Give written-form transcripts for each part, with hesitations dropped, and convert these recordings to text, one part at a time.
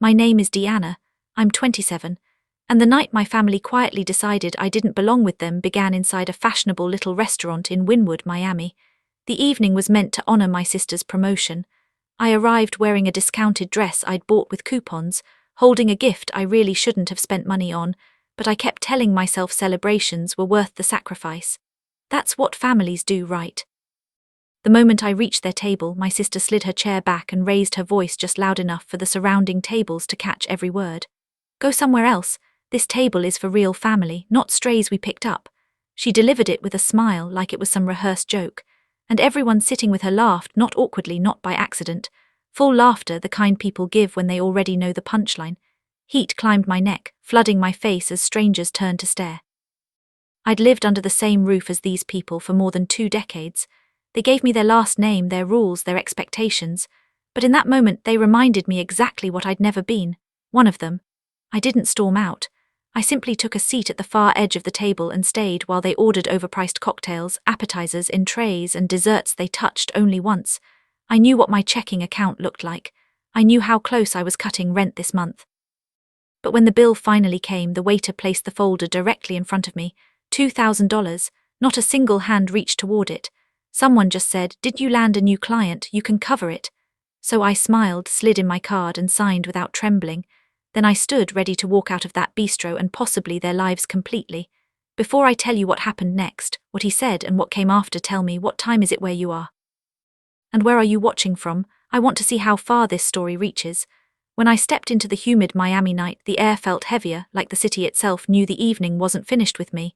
My name is Deanna. I'm 27. And the night my family quietly decided I didn't belong with them began inside a fashionable little restaurant in Wynwood, Miami. The evening was meant to honor my sister's promotion. I arrived wearing a discounted dress I'd bought with coupons, holding a gift I really shouldn't have spent money on, but I kept telling myself celebrations were worth the sacrifice. That's what families do, right? The moment I reached their table, my sister slid her chair back and raised her voice just loud enough for the surrounding tables to catch every word. "Go somewhere else. This table is for real family, not strays we picked up." She delivered it with a smile like it was some rehearsed joke, and everyone sitting with her laughed, not awkwardly, not by accident. Full laughter, the kind people give when they already know the punchline. Heat climbed my neck, flooding my face as strangers turned to stare. I'd lived under the same roof as these people for more than 2 decades. They gave me their last name, their rules, their expectations, but in that moment they reminded me exactly what I'd never been, one of them. I didn't storm out. I simply took a seat at the far edge of the table and stayed while they ordered overpriced cocktails, appetizers in trays, and desserts they touched only once. I knew what my checking account looked like. I knew how close I was cutting rent this month. But when the bill finally came, the waiter placed the folder directly in front of me. $2,000. Not a single hand reached toward it. Someone just said, "Did you land a new client? You can cover it." So I smiled, slid in my card, and signed without trembling. Then I stood ready to walk out of that bistro and possibly their lives completely. Before I tell you what happened next, what he said and what came after, tell me, what time is it where you are? And where are you watching from? I want to see how far this story reaches. When I stepped into the humid Miami night, the air felt heavier, like the city itself knew the evening wasn't finished with me.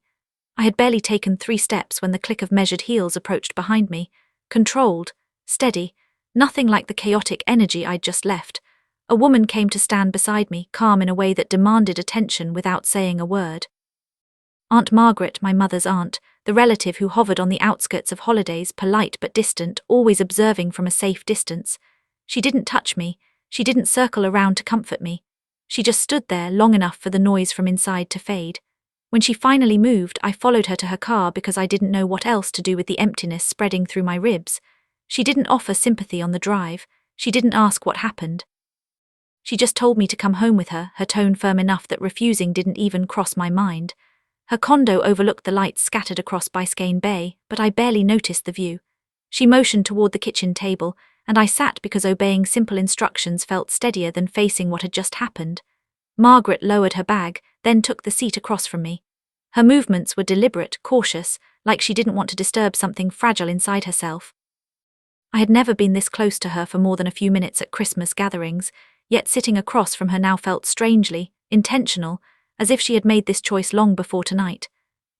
I had barely taken 3 steps when the click of measured heels approached behind me. Controlled, steady, nothing like the chaotic energy I'd just left. A woman came to stand beside me, calm in a way that demanded attention without saying a word. Aunt Margaret, my mother's aunt, the relative who hovered on the outskirts of holidays, polite but distant, always observing from a safe distance. She didn't touch me. She didn't circle around to comfort me. She just stood there long enough for the noise from inside to fade. When she finally moved, I followed her to her car because I didn't know what else to do with the emptiness spreading through my ribs. She didn't offer sympathy on the drive. She didn't ask what happened. She just told me to come home with her, her tone firm enough that refusing didn't even cross my mind. Her condo overlooked the lights scattered across Biscayne Bay, but I barely noticed the view. She motioned toward the kitchen table, and I sat because obeying simple instructions felt steadier than facing what had just happened. Margaret lowered her bag, then took the seat across from me. Her movements were deliberate, cautious, like she didn't want to disturb something fragile inside herself. I had never been this close to her for more than a few minutes at Christmas gatherings, yet sitting across from her now felt strangely, intentional, as if she had made this choice long before tonight.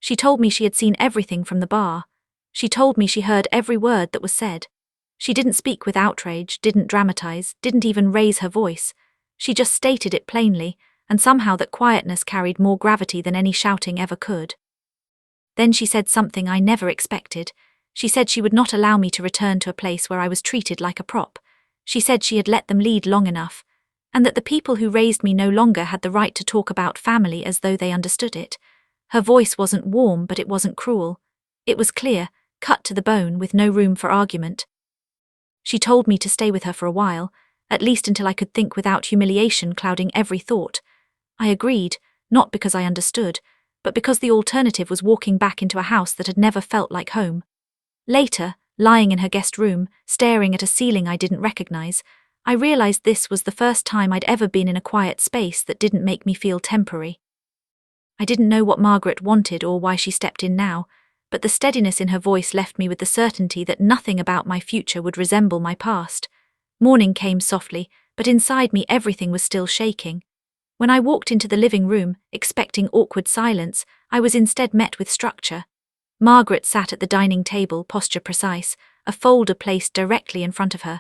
She told me she had seen everything from the bar. She told me she heard every word that was said. She didn't speak with outrage, didn't dramatize, didn't even raise her voice. She just stated it plainly, and somehow that quietness carried more gravity than any shouting ever could. Then she said something I never expected. She said she would not allow me to return to a place where I was treated like a prop. She said she had let them lead long enough, and that the people who raised me no longer had the right to talk about family as though they understood it. Her voice wasn't warm, but it wasn't cruel. It was clear, cut to the bone, with no room for argument. She told me to stay with her for a while, at least until I could think without humiliation clouding every thought. I agreed, not because I understood, but because the alternative was walking back into a house that had never felt like home. Later, lying in her guest room, staring at a ceiling I didn't recognize, I realized this was the first time I'd ever been in a quiet space that didn't make me feel temporary. I didn't know what Margaret wanted or why she stepped in now, but the steadiness in her voice left me with the certainty that nothing about my future would resemble my past. Morning came softly, but inside me everything was still shaking. When I walked into the living room, expecting awkward silence, I was instead met with structure. Margaret sat at the dining table, posture precise, a folder placed directly in front of her.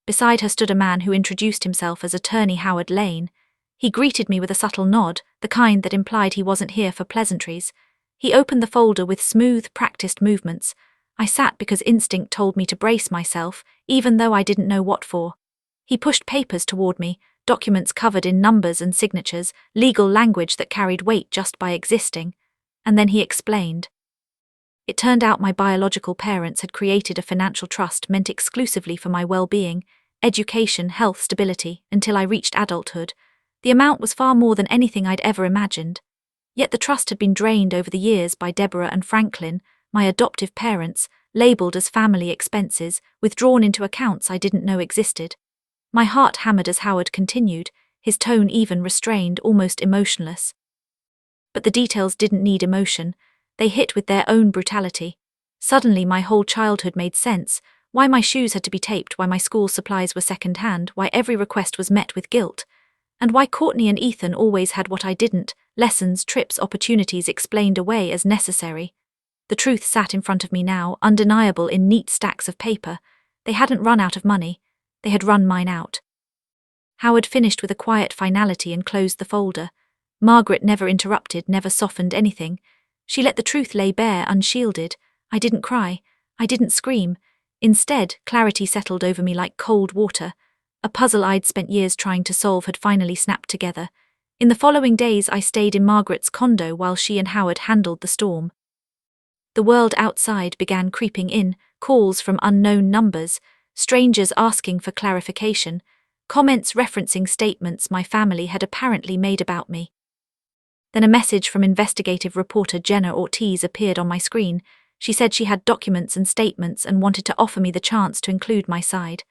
Beside her stood a man who introduced himself as Attorney Howard Lane. He greeted me with a subtle nod, the kind that implied he wasn't here for pleasantries. He opened the folder with smooth, practiced movements. I sat because instinct told me to brace myself, even though I didn't know what for. He pushed papers toward me, documents covered in numbers and signatures, legal language that carried weight just by existing. And then he explained. It turned out my biological parents had created a financial trust meant exclusively for my well-being. education, health, stability, until I reached adulthood. The amount was far more than anything I'd ever imagined. Yet the trust had been drained over the years by Deborah and Franklin, my adoptive parents, labelled as family expenses, withdrawn into accounts I didn't know existed. My heart hammered as Howard continued, his tone even restrained, almost emotionless. But the details didn't need emotion. They hit with their own brutality. Suddenly my whole childhood made sense, why my shoes had to be taped, why my school supplies were second-hand, why every request was met with guilt, and why Courtney and Ethan always had what I didn't, lessons, trips, opportunities explained away as necessary. The truth sat in front of me now, undeniable in neat stacks of paper. They hadn't run out of money. They had run mine out. Howard finished with a quiet finality and closed the folder. Margaret never interrupted, never softened anything. She let the truth lay bare, unshielded. I didn't cry. I didn't scream. Instead, clarity settled over me like cold water. A puzzle I'd spent years trying to solve had finally snapped together. In the following days, I stayed in Margaret's condo while she and Howard handled the storm. The world outside began creeping in, calls from unknown numbers, strangers asking for clarification, comments referencing statements my family had apparently made about me. Then a message from investigative reporter Jenna Ortiz appeared on my screen. She said she had documents and statements and wanted to offer me the chance to include my side.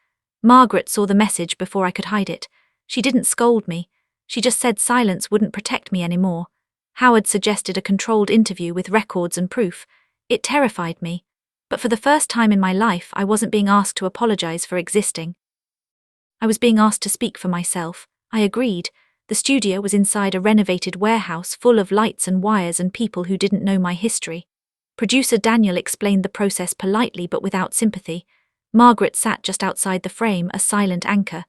Margaret saw the message before I could hide it. She didn't scold me. She just said silence wouldn't protect me anymore. Howard suggested a controlled interview with records and proof. It terrified me. But for the first time in my life, I wasn't being asked to apologize for existing. I was being asked to speak for myself. I agreed. The studio was inside a renovated warehouse full of lights and wires and people who didn't know my history. Producer Daniel explained the process politely but without sympathy. Margaret sat just outside the frame, a silent anchor.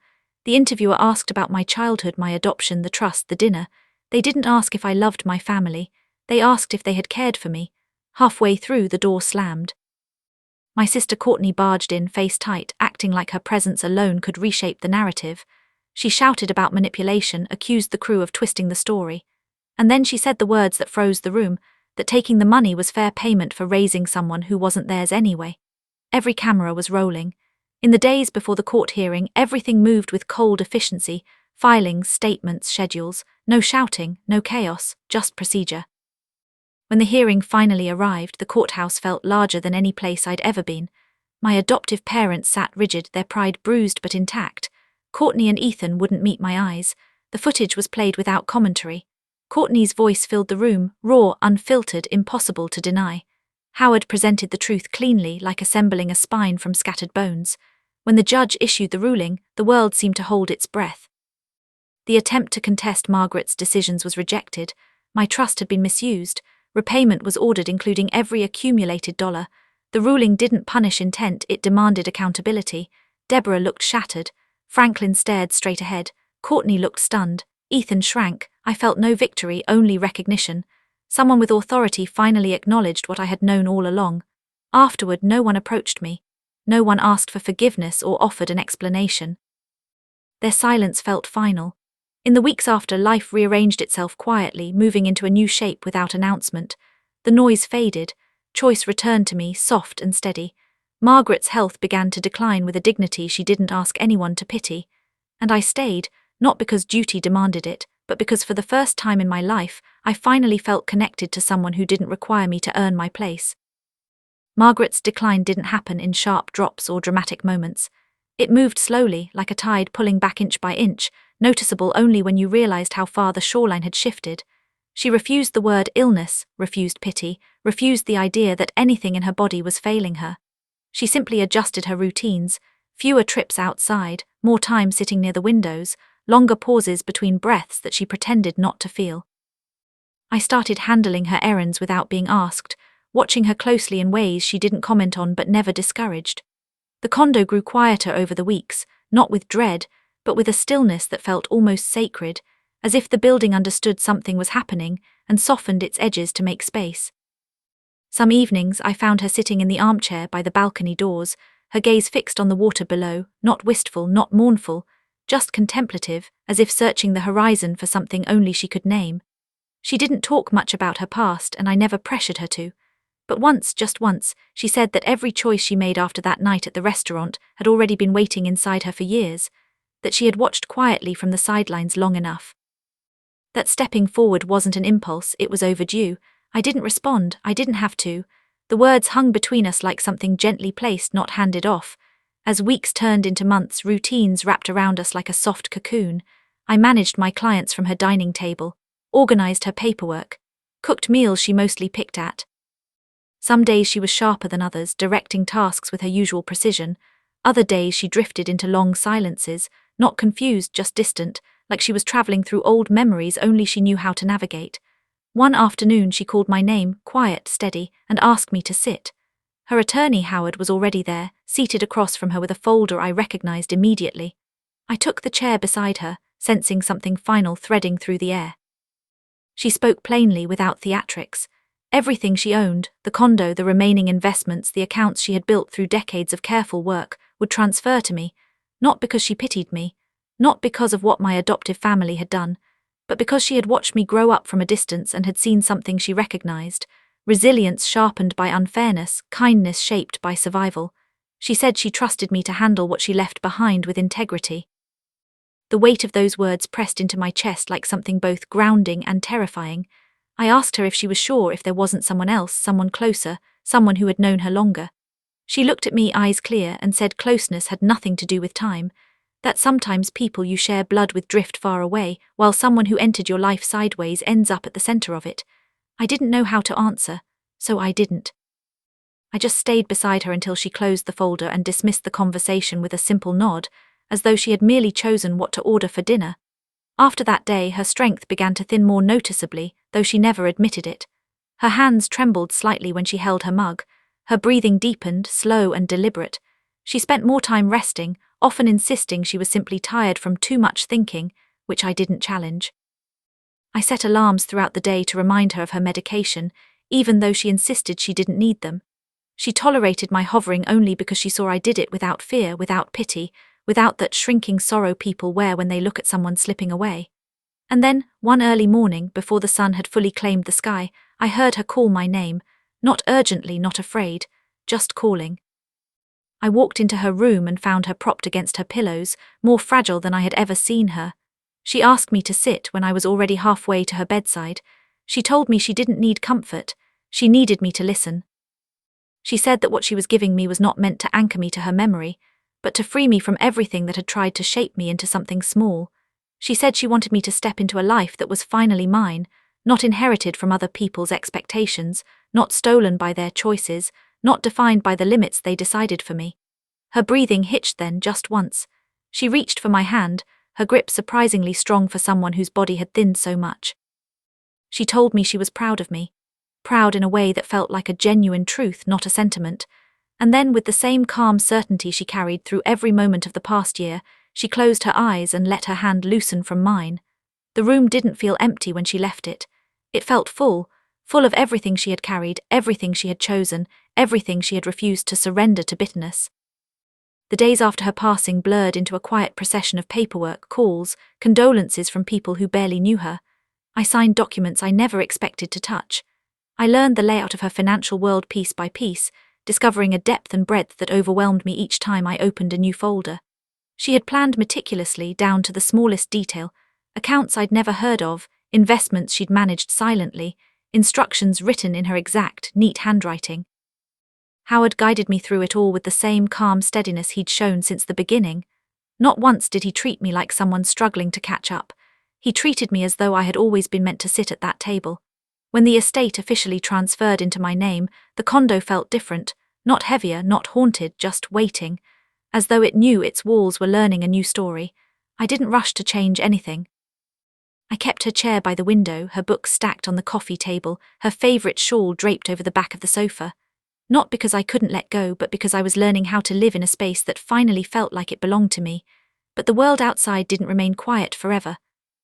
The interviewer asked about my childhood, my adoption, the trust, the dinner. They didn't ask if I loved my family. They asked if they had cared for me. Halfway through, the door slammed. My sister Courtney barged in, face tight, acting like her presence alone could reshape the narrative. She shouted about manipulation, accused the crew of twisting the story. And then she said the words that froze the room, that taking the money was fair payment for raising someone who wasn't theirs anyway. Every camera was rolling. In the days before the court hearing, everything moved with cold efficiency, filings, statements, schedules, no shouting, no chaos, just procedure. When the hearing finally arrived, the courthouse felt larger than any place I'd ever been. My adoptive parents sat rigid, their pride bruised but intact. Courtney and Ethan wouldn't meet my eyes. The footage was played without commentary. Courtney's voice filled the room, raw, unfiltered, impossible to deny. Howard presented the truth cleanly, like assembling a spine from scattered bones. When the judge issued the ruling, the world seemed to hold its breath. The attempt to contest Margaret's decisions was rejected. My trust had been misused. Repayment was ordered, including every accumulated dollar. The ruling didn't punish intent, it demanded accountability. Deborah looked shattered. Franklin stared straight ahead. Courtney looked stunned. Ethan shrank. I felt no victory, only recognition. Someone with authority finally acknowledged what I had known all along. Afterward, no one approached me. No one asked for forgiveness or offered an explanation. Their silence felt final. In the weeks after, life rearranged itself quietly, moving into a new shape without announcement. The noise faded. Choice returned to me, soft and steady. Margaret's health began to decline with a dignity she didn't ask anyone to pity. And I stayed, not because duty demanded it, but because for the first time in my life, I finally felt connected to someone who didn't require me to earn my place. Margaret's decline didn't happen in sharp drops or dramatic moments. It moved slowly, like a tide pulling back inch by inch, noticeable only when you realized how far the shoreline had shifted. She refused the word illness, refused pity, refused the idea that anything in her body was failing her. She simply adjusted her routines, fewer trips outside, more time sitting near the windows, longer pauses between breaths that she pretended not to feel. I started handling her errands without being asked, watching her closely in ways she didn't comment on but never discouraged. The condo grew quieter over the weeks, not with dread, but with a stillness that felt almost sacred, as if the building understood something was happening and softened its edges to make space. Some evenings I found her sitting in the armchair by the balcony doors, her gaze fixed on the water below, not wistful, not mournful, just contemplative, as if searching the horizon for something only she could name. She didn't talk much about her past, and I never pressured her to. But once, just once, she said that every choice she made after that night at the restaurant had already been waiting inside her for years, that she had watched quietly from the sidelines long enough. That stepping forward wasn't an impulse, it was overdue. I didn't respond, I didn't have to. The words hung between us like something gently placed, not handed off. As weeks turned into months, routines wrapped around us like a soft cocoon. I managed my clients from her dining table, organized her paperwork, cooked meals she mostly picked at. Some days she was sharper than others, directing tasks with her usual precision. Other days she drifted into long silences, not confused, just distant, like she was traveling through old memories only she knew how to navigate. One afternoon she called my name, quiet, steady, and asked me to sit. Her attorney, Howard, was already there, seated across from her with a folder I recognized immediately. I took the chair beside her, sensing something final threading through the air. She spoke plainly, without theatrics. Everything she owned, the condo, the remaining investments, the accounts she had built through decades of careful work, would transfer to me, not because she pitied me, not because of what my adoptive family had done, but because she had watched me grow up from a distance and had seen something she recognized: resilience sharpened by unfairness, kindness shaped by survival. She said she trusted me to handle what she left behind with integrity. The weight of those words pressed into my chest like something both grounding and terrifying. I asked her if she was sure if there wasn't someone else, someone closer, someone who had known her longer. She looked at me, eyes clear, and said closeness had nothing to do with time, that sometimes people you share blood with drift far away, while someone who entered your life sideways ends up at the center of it. I didn't know how to answer, so I didn't. I just stayed beside her until she closed the folder and dismissed the conversation with a simple nod, as though she had merely chosen what to order for dinner. After that day, her strength began to thin more noticeably, though she never admitted it. Her hands trembled slightly when she held her mug. Her breathing deepened, slow and deliberate. She spent more time resting, often insisting she was simply tired from too much thinking, which I didn't challenge. I set alarms throughout the day to remind her of her medication, even though she insisted she didn't need them. She tolerated my hovering only because she saw I did it without fear, without pity, without that shrinking sorrow people wear when they look at someone slipping away. And then, one early morning, before the sun had fully claimed the sky, I heard her call my name, not urgently, not afraid, just calling. I walked into her room and found her propped against her pillows, more fragile than I had ever seen her. She asked me to sit when I was already halfway to her bedside. She told me she didn't need comfort, she needed me to listen. She said that what she was giving me was not meant to anchor me to her memory, but to free me from everything that had tried to shape me into something small. She said she wanted me to step into a life that was finally mine, not inherited from other people's expectations, not stolen by their choices, not defined by the limits they decided for me. Her breathing hitched then, just once. She reached for my hand, her grip surprisingly strong for someone whose body had thinned so much. She told me she was proud of me, proud in a way that felt like a genuine truth, not a sentiment. And then, with the same calm certainty she carried through every moment of the past year, she closed her eyes and let her hand loosen from mine. The room didn't feel empty when she left it. It felt full, full of everything she had carried, everything she had chosen, everything she had refused to surrender to bitterness. The days after her passing blurred into a quiet procession of paperwork, calls, condolences from people who barely knew her. I signed documents I never expected to touch. I learned the layout of her financial world piece by piece, discovering a depth and breadth that overwhelmed me each time I opened a new folder. She had planned meticulously, down to the smallest detail, accounts I'd never heard of, investments she'd managed silently, instructions written in her exact, neat handwriting. Howard guided me through it all with the same calm steadiness he'd shown since the beginning. Not once did he treat me like someone struggling to catch up. He treated me as though I had always been meant to sit at that table. When the estate officially transferred into my name, the condo felt different, not heavier, not haunted, just waiting, as though it knew its walls were learning a new story. I didn't rush to change anything. I kept her chair by the window, her books stacked on the coffee table, her favorite shawl draped over the back of the sofa. Not because I couldn't let go, but because I was learning how to live in a space that finally felt like it belonged to me. But the world outside didn't remain quiet forever.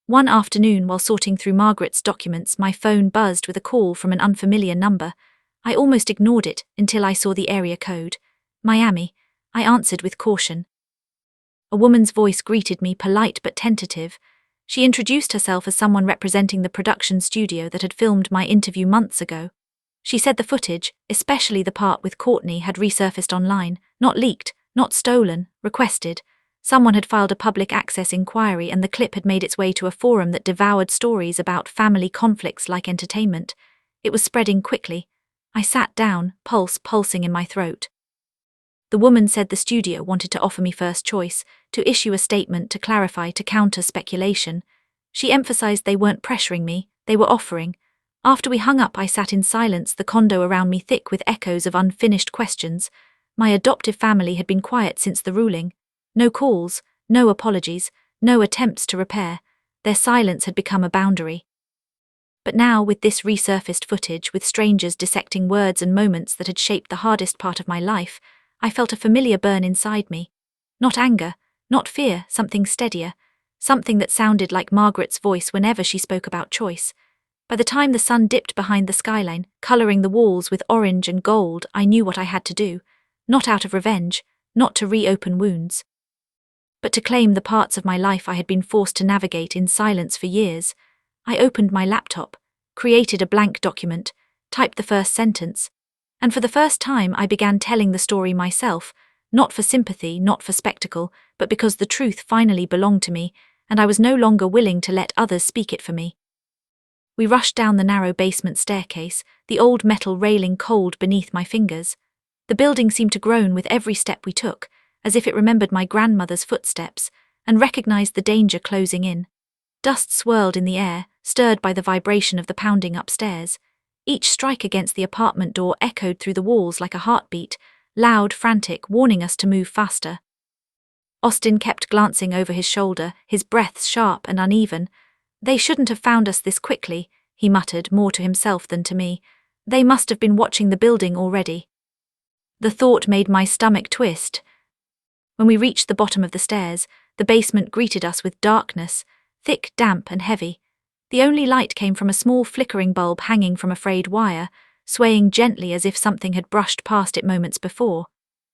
One afternoon, while sorting through Margaret's documents, my phone buzzed with a call from an unfamiliar number. I almost ignored it until I saw the area code. Miami. I answered with caution. A woman's voice greeted me, polite but tentative. She introduced herself as someone representing the production studio that had filmed my interview months ago. She said the footage, especially the part with Courtney, had resurfaced online, not leaked, not stolen, requested. Someone had filed a public access inquiry and the clip had made its way to a forum that devoured stories about family conflicts like entertainment. It was spreading quickly. I sat down, pulse pulsing in my throat. The woman said the studio wanted to offer me first choice, to issue a statement to clarify, to counter speculation. She emphasized they weren't pressuring me, they were offering. After we hung up, I sat in silence, the condo around me thick with echoes of unfinished questions. My adoptive family had been quiet since the ruling. No calls, no apologies, no attempts to repair. Their silence had become a boundary. But now, with this resurfaced footage, with strangers dissecting words and moments that had shaped the hardest part of my life, I felt a familiar burn inside me. Not anger, not fear, something steadier, something that sounded like Margaret's voice whenever she spoke about choice. By the time the sun dipped behind the skyline, colouring the walls with orange and gold, I knew what I had to do. Not out of revenge, not to reopen wounds, but to claim the parts of my life I had been forced to navigate in silence for years. I opened my laptop, created a blank document, typed the first sentence, and for the first time I began telling the story myself, not for sympathy, not for spectacle, but because the truth finally belonged to me, and I was no longer willing to let others speak it for me. We rushed down the narrow basement staircase, the old metal railing cold beneath my fingers. The building seemed to groan with every step we took, as if it remembered my grandmother's footsteps, and recognized the danger closing in. Dust swirled in the air, stirred by the vibration of the pounding upstairs. Each strike against the apartment door echoed through the walls like a heartbeat, loud, frantic, warning us to move faster. Austin kept glancing over his shoulder, his breath sharp and uneven. "They shouldn't have found us this quickly," he muttered, more to himself than to me. "They must have been watching the building already." The thought made my stomach twist. When we reached the bottom of the stairs, the basement greeted us with darkness, thick, damp and heavy. The only light came from a small flickering bulb hanging from a frayed wire, swaying gently as if something had brushed past it moments before.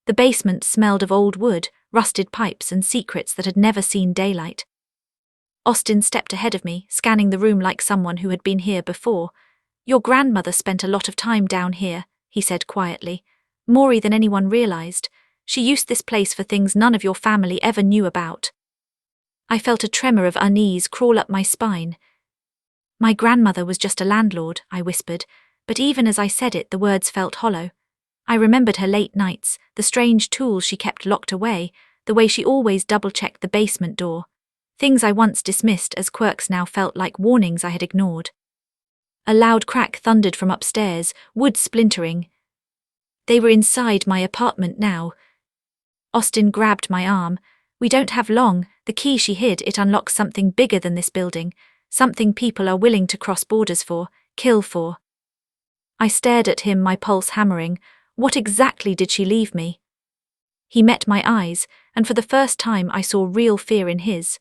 The basement smelled of old wood, rusted pipes and secrets that had never seen daylight. Austin stepped ahead of me, scanning the room like someone who had been here before. "Your grandmother spent a lot of time down here," he said quietly. "More than anyone realized. She used this place for things none of your family ever knew about." I felt a tremor of unease crawl up my spine. "My grandmother was just a landlord," I whispered, but even as I said it, the words felt hollow. I remembered her late nights, the strange tools she kept locked away, the way she always double-checked the basement door. Things I once dismissed as quirks now felt like warnings I had ignored. A loud crack thundered from upstairs, wood splintering. They were inside my apartment now. Austin grabbed my arm. "We don't have long. The key she hid, it unlocks something bigger than this building, something people are willing to cross borders for, kill for." I stared at him, my pulse hammering. What exactly did she leave me? He met my eyes, and for the first time I saw real fear in his.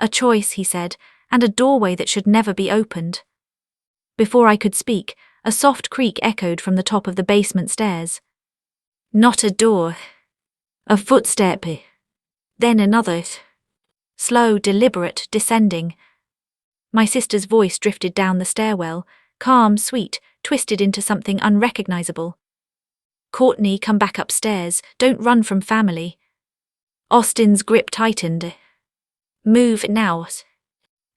"A choice," he said, "and a doorway that should never be opened." Before I could speak, a soft creak echoed from the top of the basement stairs. Not a door. A footstep. Then another. Slow, deliberate, descending. My sister's voice drifted down the stairwell, calm, sweet, twisted into something unrecognizable. "Courtney, come back upstairs. Don't run from family." Austin's grip tightened. "Move now."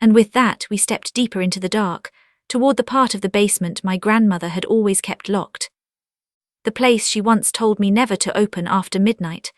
And with that, we stepped deeper into the dark, toward the part of the basement my grandmother had always kept locked. The place she once told me never to open after midnight.